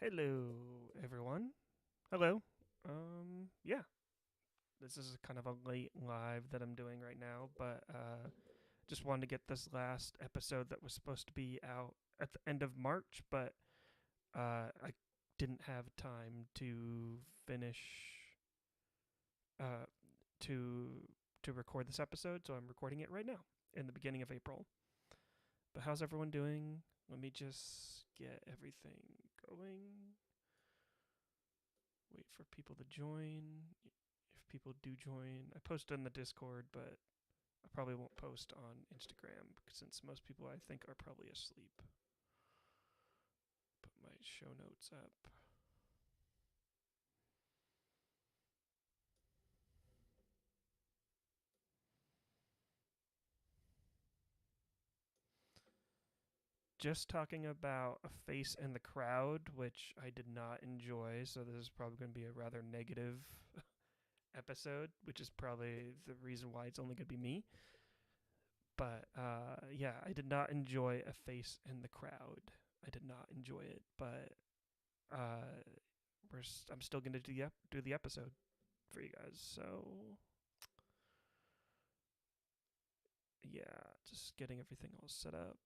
Hello, everyone. Hello. Yeah, this is kind of a late live that I'm doing right now, but just wanted to get this last episode that was supposed to be out at the end of March, but I didn't have time to finish uh, to to record this episode, so I'm recording it right now in the beginning of April. But how's everyone doing? Let me just get everything going. Wait for people to join. If people do join, I posted in the Discord, but I probably won't post on Instagram since most people I think are probably asleep. Put my show notes up. Just talking about a face in the crowd, which I did not enjoy, so this is probably going to be a rather negative episode, which is probably the reason why it's only going to be me. But yeah, I did not enjoy a face in the crowd. I did not enjoy it, but uh, I'm still gonna do the episode for you guys. So yeah, just getting everything all set up.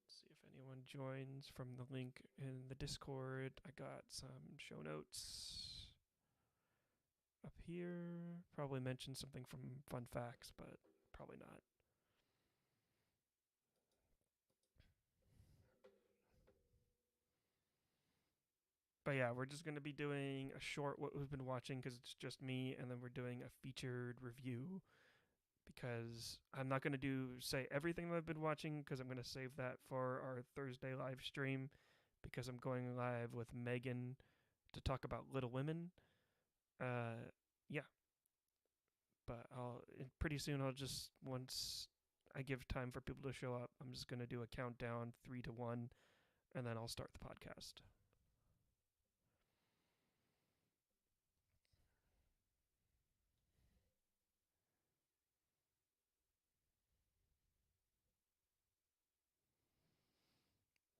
See if anyone joins from the link in the Discord. I got some show notes up here. Probably mentioned something from Fun Facts, but probably not. But yeah, we're just going to be doing a short what we've been watching because it's just me, and then we're doing a featured review because I'm not going to say everything that I've been watching because I'm going to save that for our Thursday live stream because I'm going live with Megan to talk about Little Women. Yeah, but I'll pretty soon. I'll just once I give time for people to show up, I'm just going to do a countdown 3 to 1, and then I'll start the podcast.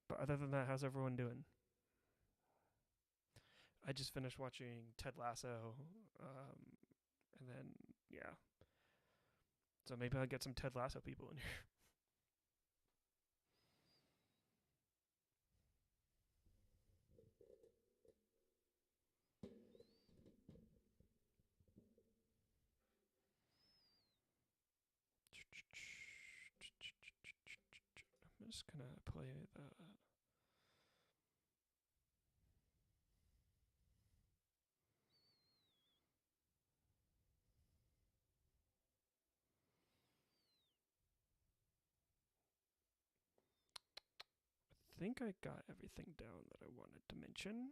But other than that, how's everyone doing? I just finished watching Ted Lasso, and then yeah, so maybe I'll get some Ted Lasso people in here. I'm just gonna play the. I think I got everything down that I wanted to mention.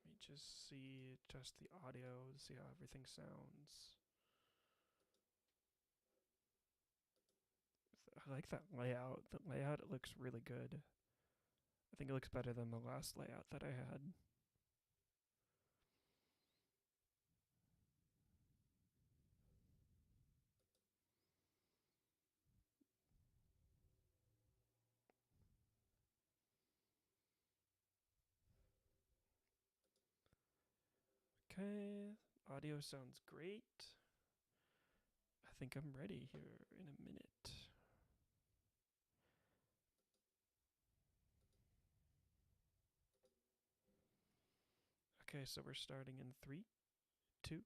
Let me just adjust the audio, see how everything sounds. I like that layout. The layout, it looks really good. I think it looks better than the last layout that I had. Okay, audio sounds great. I think I'm ready here in a minute. Okay, so we're starting in 3, 2,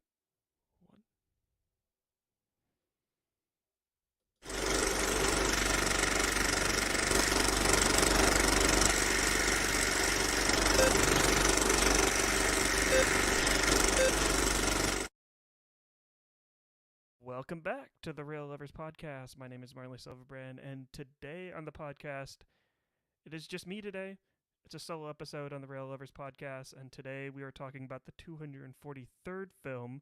1. Welcome back to the Rail Lovers Podcast. My name is Marley Silverbrand, and today on the podcast, it is just me today. It's a solo episode on the Rail Lovers Podcast, and today we are talking about the 243rd film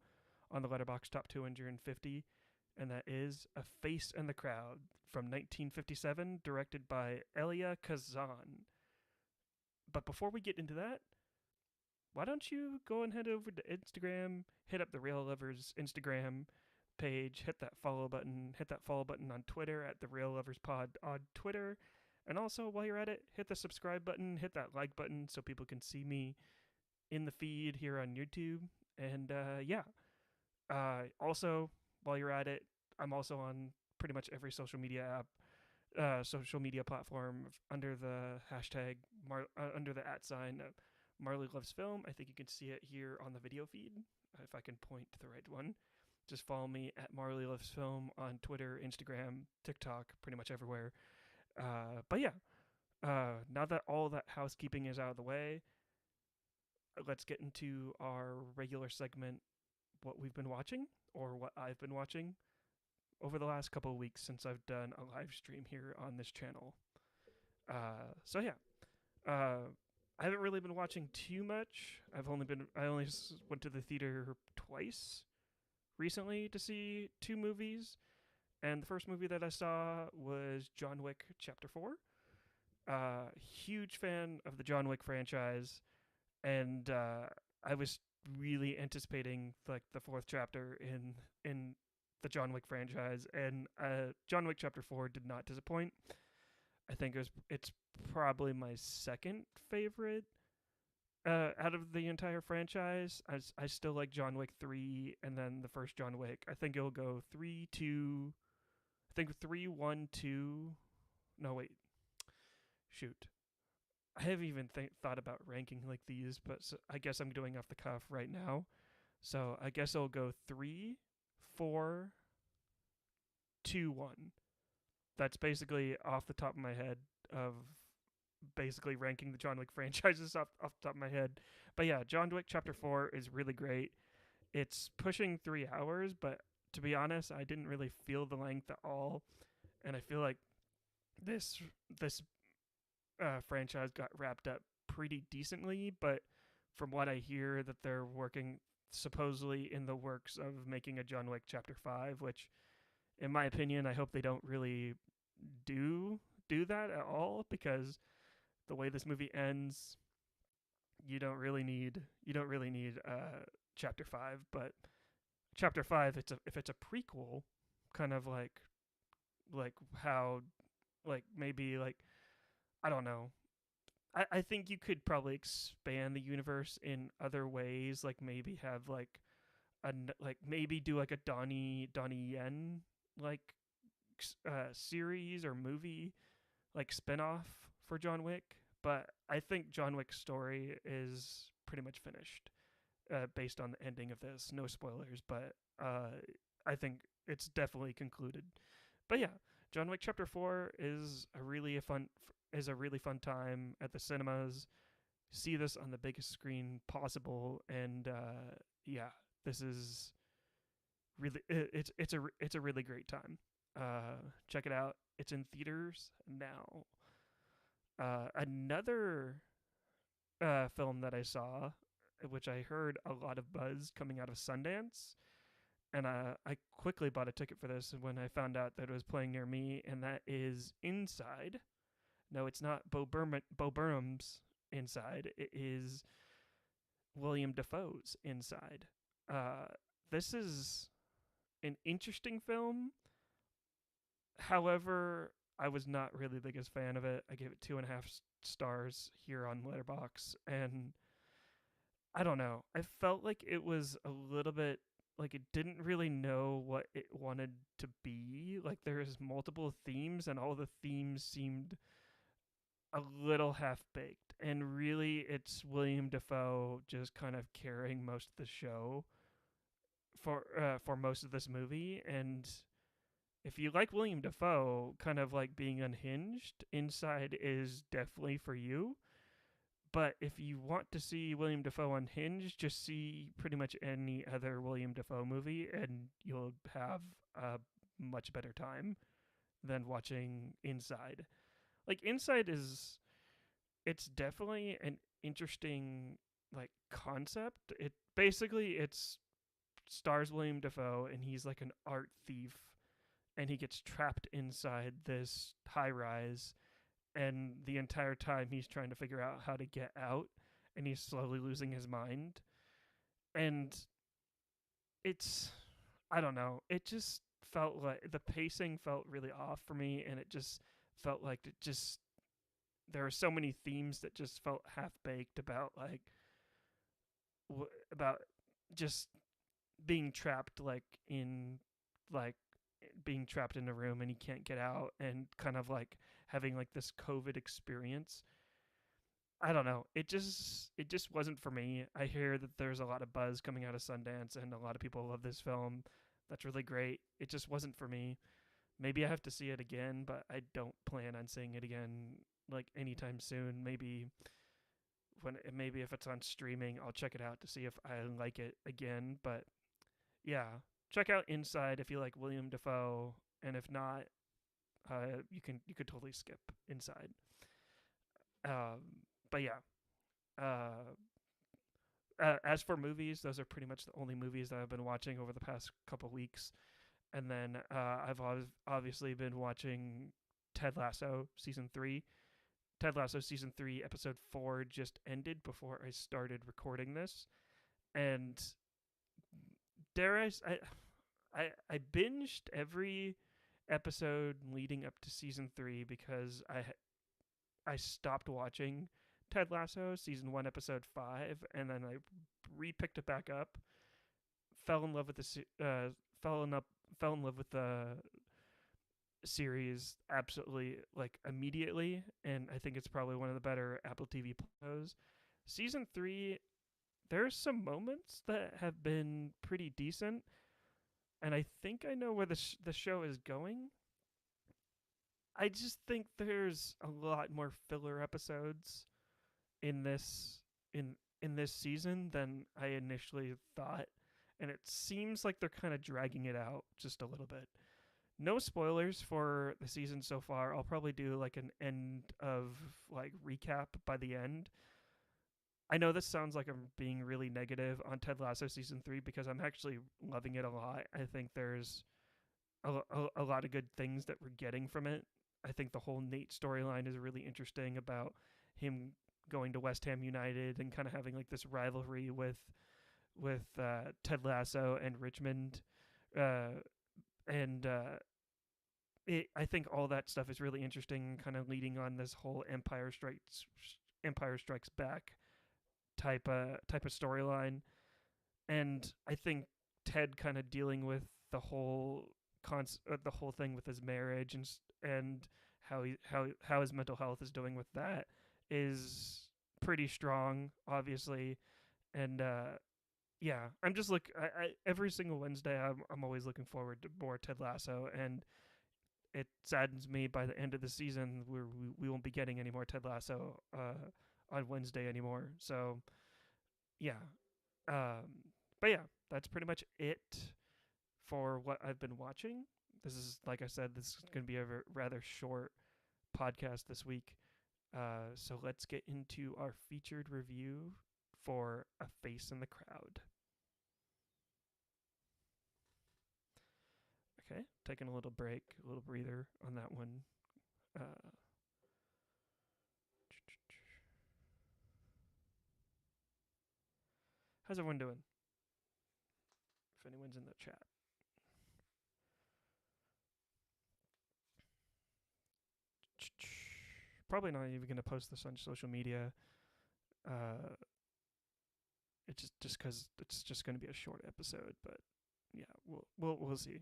on the Letterboxd Top 250, and that is A Face in the Crowd from 1957, directed by Elia Kazan. But before we get into that, why don't you go and head over to Instagram, hit up the Rail Lovers Instagram page, hit that follow button on Twitter at the Rail Lovers Pod on Twitter, and also while you're at it, hit the subscribe button, hit that like button so people can see me in the feed here on YouTube. And also while you're at it, I'm also on pretty much every social media app, social media platform under the hashtag under the @ Marley Loves Film. I think you can see it here on the video feed if I can point to the right one. Just follow me at Marley Loves Film on Twitter, Instagram, TikTok, pretty much everywhere. Now that all that housekeeping is out of the way, let's get into our regular segment, what we've been watching, or what I've been watching over the last couple of weeks since I've done a live stream here on this channel. I haven't really been watching too much. I only went to the theater twice recently to see 2 movies, and the first movie that I saw was John Wick Chapter 4. Huge fan of the John Wick franchise, and I was really anticipating like the 4th chapter in the John Wick franchise, and John Wick Chapter 4 did not disappoint. I think it's probably my second favorite out of the entire franchise. I still like John Wick 3 and then the first John Wick. I think it'll go 3, 2. I think 3, 1, 2. No, wait. Shoot. I haven't even thought about ranking like these, but I guess I'm doing off the cuff right now. So I guess it'll go 3, 4, 2, 1. That's basically off the top of my head of basically ranking the John Wick franchises off the top of my head. But yeah, John Wick Chapter 4 is really great. It's pushing 3 hours, but to be honest, I didn't really feel the length at all. And I feel like this franchise got wrapped up pretty decently, but from what I hear that they're working supposedly in the works of making a John Wick Chapter 5, which in my opinion, I hope they don't really do that at all, because the way this movie ends, you don't really need Chapter 5. But Chapter 5, if it's a prequel, kind of like how maybe I don't know. I think you could probably expand the universe in other ways, like maybe have maybe do like a Donnie Yen series or movie spin-off for John Wick. But I think John Wick's story is pretty much finished based on the ending of this. No spoilers, but I think it's definitely concluded. But yeah, John Wick Chapter 4 is a really fun time at the cinemas. See this on the biggest screen possible, and this is really it's a really great time. Check it out. It's in theaters now. Another film that I saw, which I heard a lot of buzz coming out of Sundance, and I quickly bought a ticket for this when I found out that it was playing near me, and that is Inside. No, it's not Bo Burnham's Inside. It is William Dafoe's Inside. This is an interesting film. However, I was not really the biggest fan of it. I gave it 2.5 stars here on Letterboxd, and I don't know. I felt like it was a little bit like it didn't really know what it wanted to be. Like there's multiple themes, and all the themes seemed a little half-baked. And really, it's William Dafoe just kind of carrying most of the show for most of this movie. And if you like William Dafoe, kind of like being unhinged, Inside is definitely for you. But if you want to see William Dafoe unhinged, just see pretty much any other William Dafoe movie, and you'll have a much better time than watching Inside. Like Inside is, it's definitely an interesting like concept. It basically it's stars William Dafoe, and he's like an art thief, and he gets trapped inside this high rise, and the entire time he's trying to figure out how to get out, and he's slowly losing his mind. And it's, I don't know, it just felt like the pacing felt really off for me, and it just felt like it just, there are so many themes that just felt half baked about like about just being trapped like in like being trapped in a room and he can't get out, and kind of like having like this COVID experience. I don't know. It just wasn't for me. I hear that there's a lot of buzz coming out of Sundance and a lot of people love this film. That's really great. It just wasn't for me. Maybe I have to see it again, but I don't plan on seeing it again like anytime soon. Maybe if it's on streaming, I'll check it out to see if I like it again, but yeah, check out Inside if you like William Dafoe, and if not, you could totally skip Inside. But yeah, uh, as for movies, those are pretty much the only movies that I've been watching over the past couple weeks. And then I've obviously been watching Ted Lasso season 3. Ted Lasso season 3 episode 4 just ended before I started recording this, and dare I binged every episode leading up to season 3 because I stopped watching Ted Lasso season 1 episode 5, and then I re-picked it back up, fell in love with fell in love with the series absolutely like immediately, and I think it's probably one of the better Apple TV shows. Season 3, there's some moments that have been pretty decent, and I think I know where the show is going. I just think there's a lot more filler episodes in this season than I initially thought, and it seems like they're kind of dragging it out just a little bit. No spoilers for the season so far. I'll probably do like an end of like recap by the end. I know this sounds like I'm being really negative on Ted Lasso season 3 because I'm actually loving it a lot. I think there's a lot of good things that we're getting from it. I think the whole Nate storyline is really interesting about him going to West Ham United and kind of having like this rivalry with Ted Lasso and Richmond, uh, and I think all that stuff is really interesting, kind of leading on this whole Empire Strikes Back type of storyline. And I think Ted kind of dealing with the whole thing with his marriage and how his mental health is doing with that is pretty strong, obviously. And yeah, I'm just every single Wednesday I'm always looking forward to more Ted Lasso, and it saddens me by the end of the season we won't be getting any more Ted Lasso on Wednesday anymore. So yeah, but yeah, that's pretty much it for what I've been watching. This is, like I said, this is going to be a rather short podcast this week. So let's get into our featured review for A Face in the Crowd. Okay, taking a little break, a little breather on that one. Uh, how's everyone doing? If anyone's in the chat. Probably not even going to post this on social media. It's just because it's just going to be a short episode, but yeah, we'll see.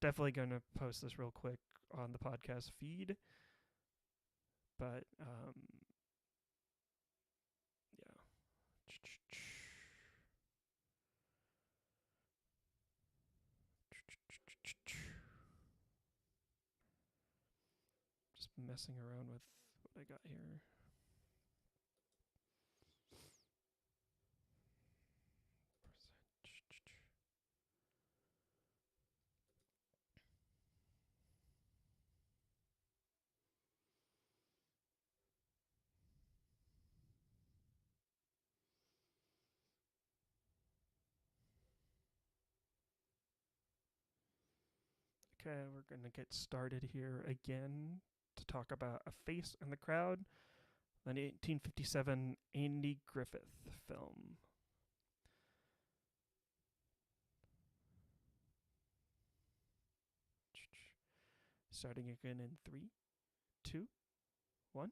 Definitely going to post this real quick on the podcast feed, but yeah. Just messing around with what I got here. Okay, we're going to get started here again to talk about A Face in the Crowd, the 1957 Andy Griffith film. Starting again in 3, 2, 1.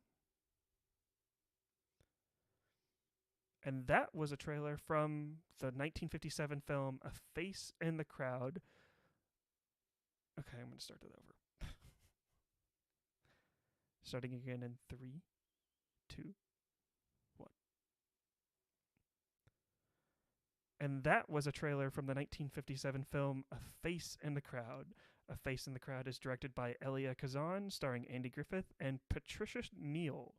And that was a trailer from the 1957 film A Face in the Crowd. Okay, I'm going to start it over. Starting again in 3, 2, 1. And that was a trailer from the 1957 film A Face in the Crowd. A Face in the Crowd is directed by Elia Kazan, starring Andy Griffith and Patricia Neal.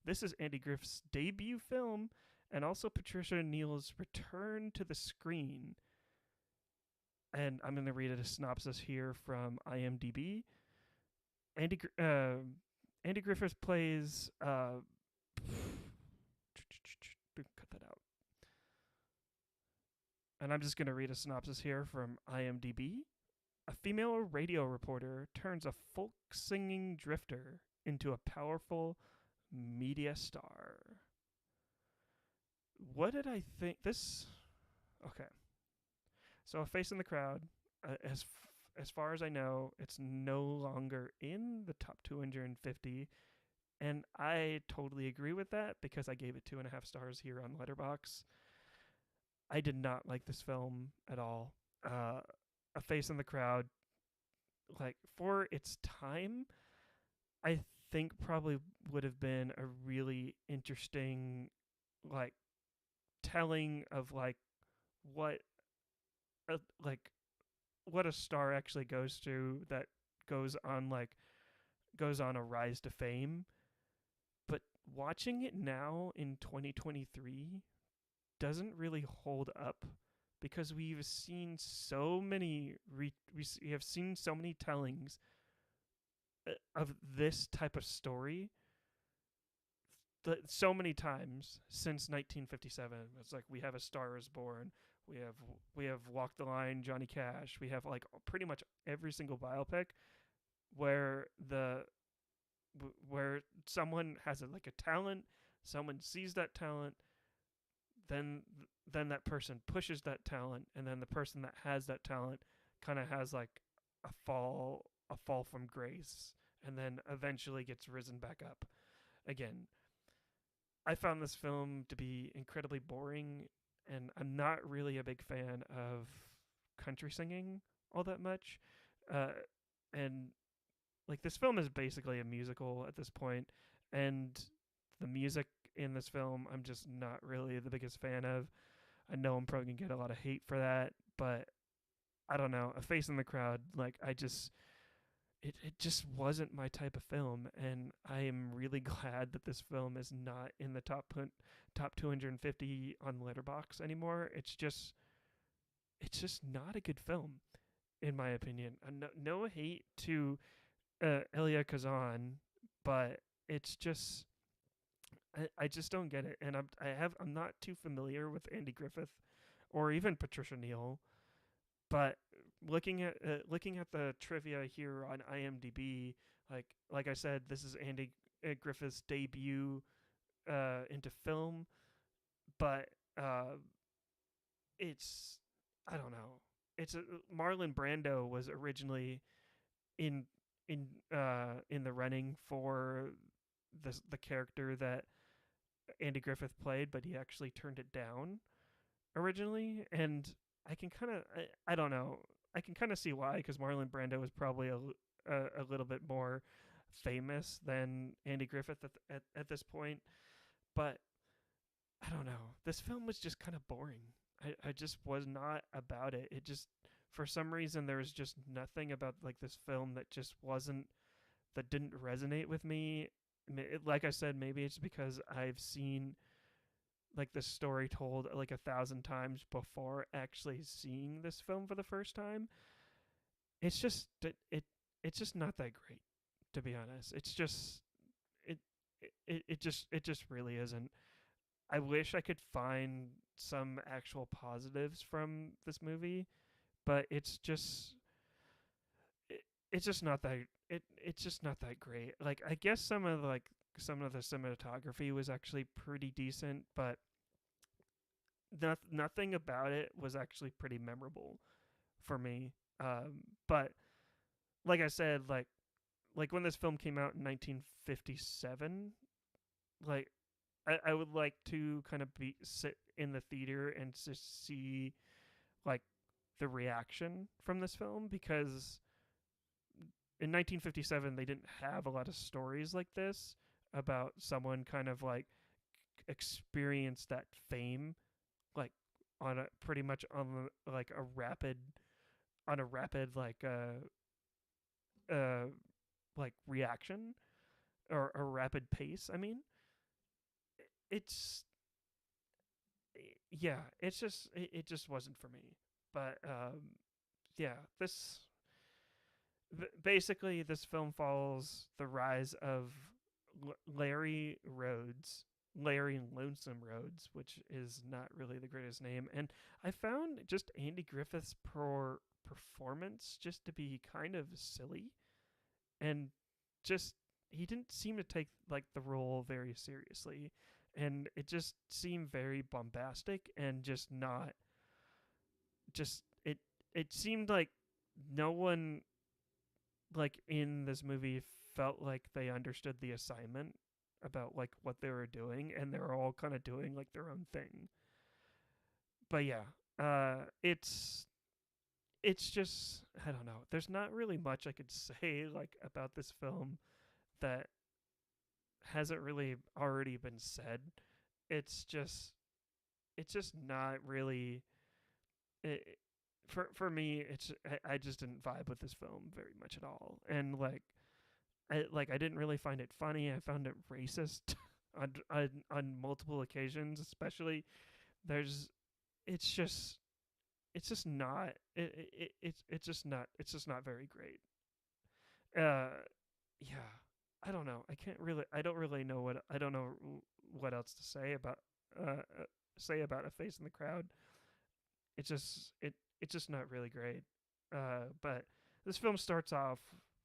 This is Andy Griffith's debut film and also Patricia Neal's return to the screen. And I'm going to read a synopsis here from IMDb. Andy Griffith plays... cut that out. And I'm just going to read a synopsis here from IMDb. A female radio reporter turns a folk-singing drifter into a powerful media star. What did I think? This... Okay. So A Face in the Crowd, as far as I know, it's no longer in the top 250. And I totally agree with that because I gave it 2.5 stars here on Letterboxd. I did not like this film at all. A Face in the Crowd, like, for its time, I think probably would have been a really interesting, like, telling of, like, what a star actually goes through that goes on a rise to fame. But watching it now in 2023 doesn't really hold up because we've seen so many we have seen so many tellings of this type of story so many times since 1957. It's like we have A Star Is Born, we have Walk the Line, Johnny Cash. We have like pretty much every single biopic where where someone has like a talent, someone sees that talent, then that person pushes that talent, and then the person that has that talent kind of has like a fall from grace, and then eventually gets risen back up again. I found this film to be incredibly boring, and I'm not really a big fan of country singing all that much. And like this film is basically a musical at this point, and the music in this film I'm just not really the biggest fan of. I know I'm probably gonna get a lot of hate for that, but I don't know. A Face in the Crowd, like it just wasn't my type of film, and I am really glad that this film is not in the top 250 on Letterboxd anymore. It's just not a good film, in my opinion. No hate to Elia Kazan, but it's just I just don't get it, and I'm not too familiar with Andy Griffith or even Patricia Neal, but looking at the trivia here on IMDb, like I said, this is Andy Griffith's debut into film, but it's I don't know. It's Marlon Brando was originally in in the running for the character that Andy Griffith played, but he actually turned it down originally, and I can kind of I don't know. I can kind of see why, because Marlon Brando was probably a little bit more famous than Andy Griffith at this point, but I don't know. This film was just kind of boring. I just was not about it. It just, for some reason, there was just nothing about like this film that didn't resonate with me. Like I said, maybe it's because I've seen like this story told like 1,000 times before actually seeing this film for the first time. It's just it's just not that great, to be honest. It's just it it just really isn't. I wish I could find some actual positives from this movie, but it's just it's just not that it's just not that great. Like I guess some of the cinematography was actually pretty decent, but nothing about it was actually pretty memorable for me. But like I said, like when this film came out in 1957, like I would like to kind of be sit in the theater and just see like the reaction from this film, because in 1957 they didn't have a lot of stories like this about someone kind of like experience that fame like on a pretty much on like a rapid on a rapid uh like reaction or a rapid pace. I mean, it's yeah, it just wasn't for me. But yeah, basically this film follows the rise of Larry Rhodes, Larry Lonesome Rhodes, which is not really the greatest name. And I found just Andy Griffith's performance just to be kind of silly, and just he didn't seem to take like the role very seriously, and it just seemed very bombastic and just not just it seemed like no one like in this movie felt like they understood the assignment about like what they were doing, and they were all kind of doing like their own thing. But yeah, it's just I don't know. There's not really much I could say like about this film that hasn't really already been said. It's just it's just not really it, for me. It's I just didn't vibe with this film very much at all, and I didn't really find it funny. I found it racist on multiple occasions, especially there's it's just it's just not it's just not very great. Uh yeah. I don't know. I don't really know what I don't know what else to say about A Face in the Crowd. It's just not really great. But this film starts off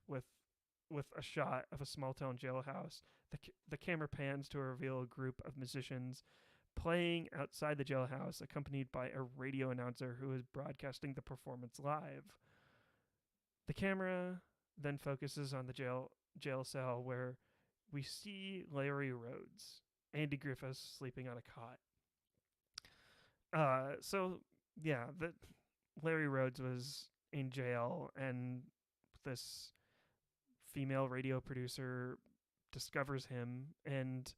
with with a shot of a small town jailhouse. The camera pans to reveal a group of musicians playing outside the jailhouse, accompanied by a radio announcer who is broadcasting the performance live. The camera then focuses on the jail cell where we see Larry Rhodes, Andy Griffiths sleeping on a cot. So yeah, the Larry Rhodes was in jail, and this female radio producer discovers him, and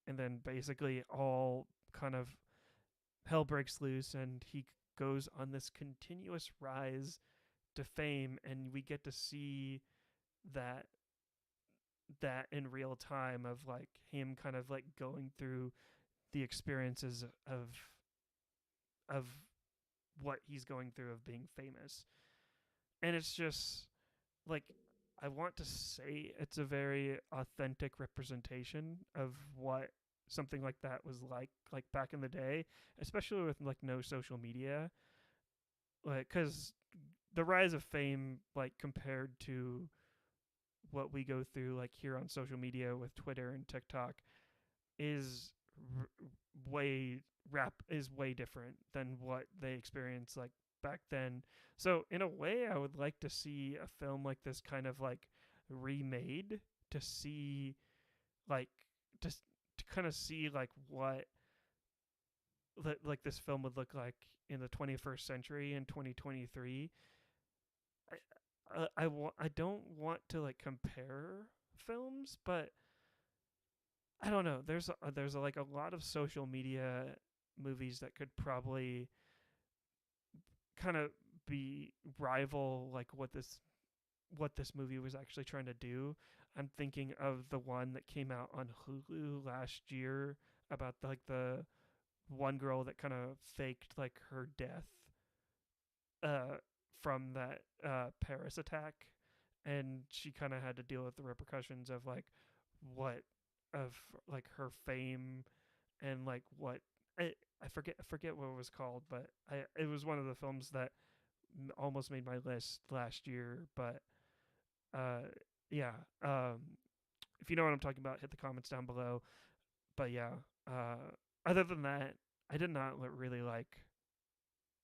then basically all kind of hell breaks loose, and he goes on this continuous rise to fame, and we get to see that in real time of like him kind of like going through the experiences of what he's going through of being famous. And it's just like I want to say it's a very authentic representation of what something like that was like back in the day, especially with like no social media. Like cuz the rise of fame like compared to what we go through like here on social media with Twitter and TikTok is r- way is way different than what they experienced like back then. So in a way, I would like to see a film like this kind of like remade to see like just to kind of see like what like this film would look like in the 21st century in 2023. I don't want to like compare films, but I don't know. There's like a lot of social media movies that could probably kind of be rival like what this movie was actually trying to do. I'm thinking of the one that came out on Hulu last year about like the one girl that kind of faked like her death uh from that Paris attack, and she kind of had to deal with the repercussions of like what of like her fame and like what I forget what it was called, but it was one of the films that almost made my list last year. But uh, yeah. If you know what I'm talking about, hit the comments down below. But yeah, uh, other than that, I did not really like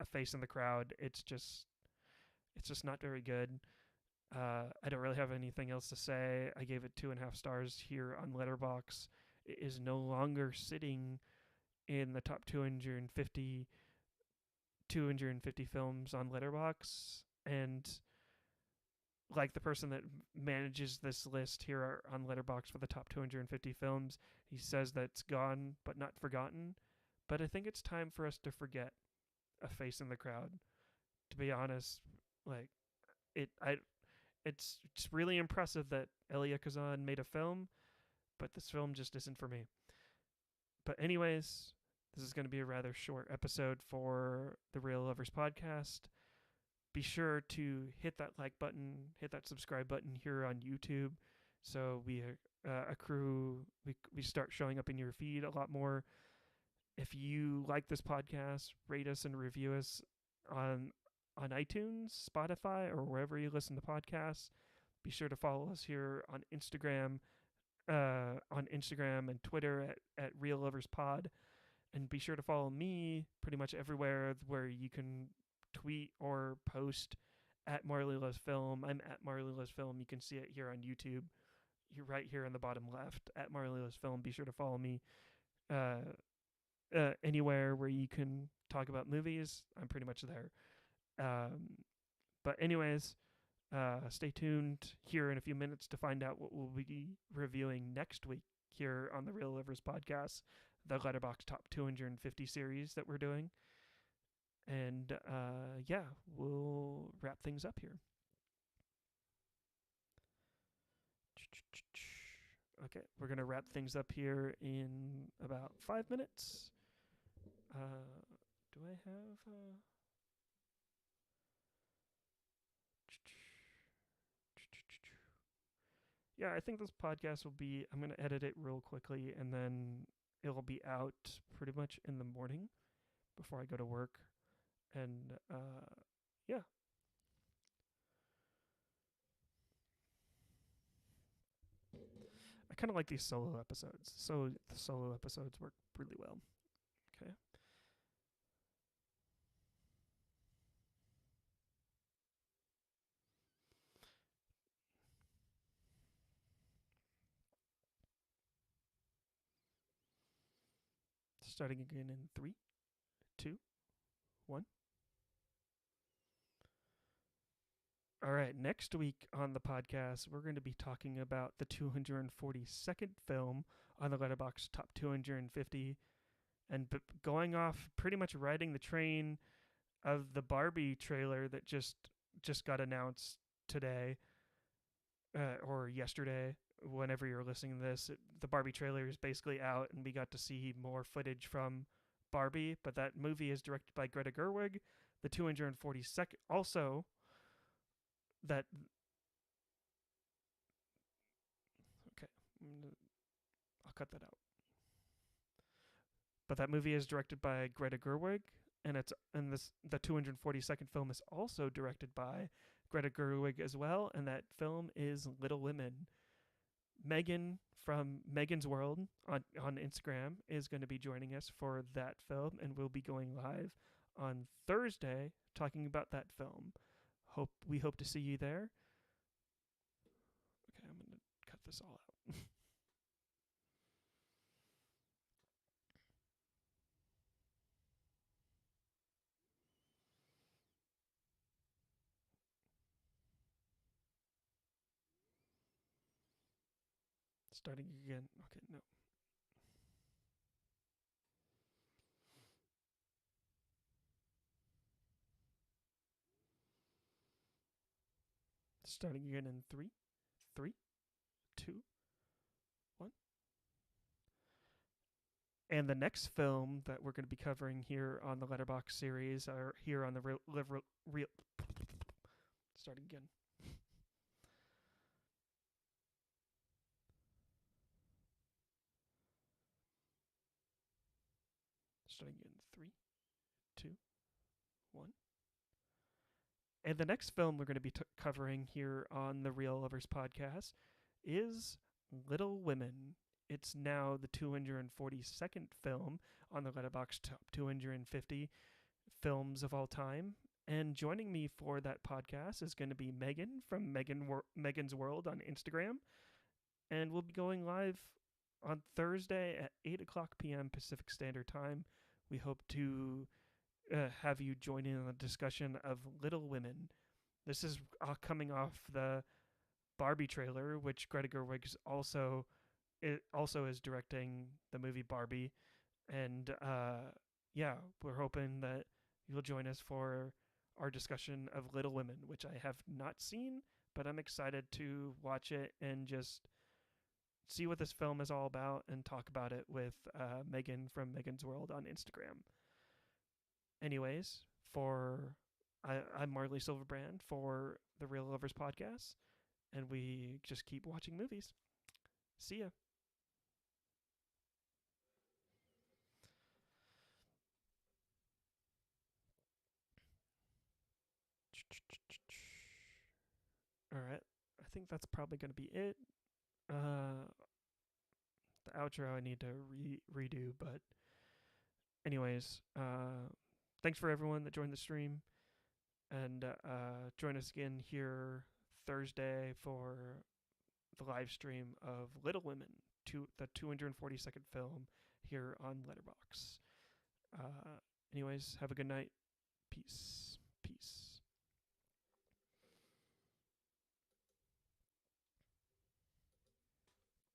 A Face in the Crowd. It's just not very good. I don't really have anything else to say. I gave it 2.5 stars here on Letterboxd. It is no longer sitting in the top 250 films on Letterboxd, and like the person that manages this list here on Letterboxd for the top 250 films, he says that it's gone but not forgotten. But I think it's time for us to forget A Face in the Crowd. To be honest, like it, I it's really impressive that Elia Kazan made a film, but this film just isn't for me. But anyways, this is going to be a rather short episode for the Real Lovers podcast. Be sure to hit that like button, hit that subscribe button here on YouTube, so we accrue we start showing up in your feed a lot more. If you like this podcast, rate us and review us on iTunes, Spotify, or wherever you listen to podcasts. Be sure to follow us here on Instagram and Twitter at Real Lovers Pod, and be sure to follow me pretty much everywhere where you can tweet or post at Marley Loves Film. I'm at Marley Loves Film. You can see it here on YouTube. You're right here in the bottom left at Marley Loves Film. Be sure to follow me anywhere where you can talk about movies. I'm pretty much there. But anyways, stay tuned here in a few minutes to find out what we'll be reviewing next week here on the Real Livers podcast, the Letterboxd Top 250 series that we're doing. And yeah, we'll wrap things up here. Okay, we're going to wrap things up here in about 5 minutes. Do I have... Yeah, I think this podcast will be... I'm going to edit it real quickly, and then it'll be out pretty much in the morning before I go to work. And yeah. I kind of like these solo episodes. So the solo episodes work really well. Okay. Starting again in 3, 2, 1. All right, next week on the podcast, we're going to be talking about the 242nd film on the Letterboxd Top 250, and going off pretty much riding the train of the Barbie trailer that just got announced today or yesterday. Whenever you're listening to this, the Barbie trailer is basically out, and we got to see more footage from Barbie. But that movie is directed by Greta Gerwig. The 242nd also that okay, I'll cut that out. But that movie is directed by Greta Gerwig, and the 242nd film is also directed by Greta Gerwig as well, and that film is Little Women. Megan from Megan's World on Instagram is going to be joining us for that film, and we'll be going live on Thursday talking about that film. We hope to see you there. Okay, I'm going to cut this all out. Starting again. Okay, no. Starting again in 3, 3, 2, 1. And the next film that we're going to be covering here on the Letterboxd series, or here on the real starting again. Starting in 3, 2, 1. And the next film we're going to be covering here on the Real Lovers podcast is Little Women. It's now the 242nd film on the Letterboxd Top 250 films of all time. And joining me for that podcast is going to be Megan from Megan's World on Instagram. And we'll be going live on Thursday at 8 o'clock p.m. Pacific Standard Time. We hope to have you join in on the discussion of Little Women. This is coming off the Barbie trailer, which Greta Gerwig also is directing the movie Barbie, and yeah, we're hoping that you'll join us for our discussion of Little Women, which I have not seen, but I'm excited to watch it and just see what this film is all about and talk about it with Megan from Megan's World on Instagram. Anyways, I'm Marley Silverbrand for the Real Lovers podcast, and we just keep watching movies. See ya. All right, I think that's probably going to be it. Uh, the outro I need to redo, but anyways, thanks for everyone that joined the stream, and join us again here Thursday for the live stream of Little Women, the 242nd film here on Letterboxd. Anyways, have a good night. Peace.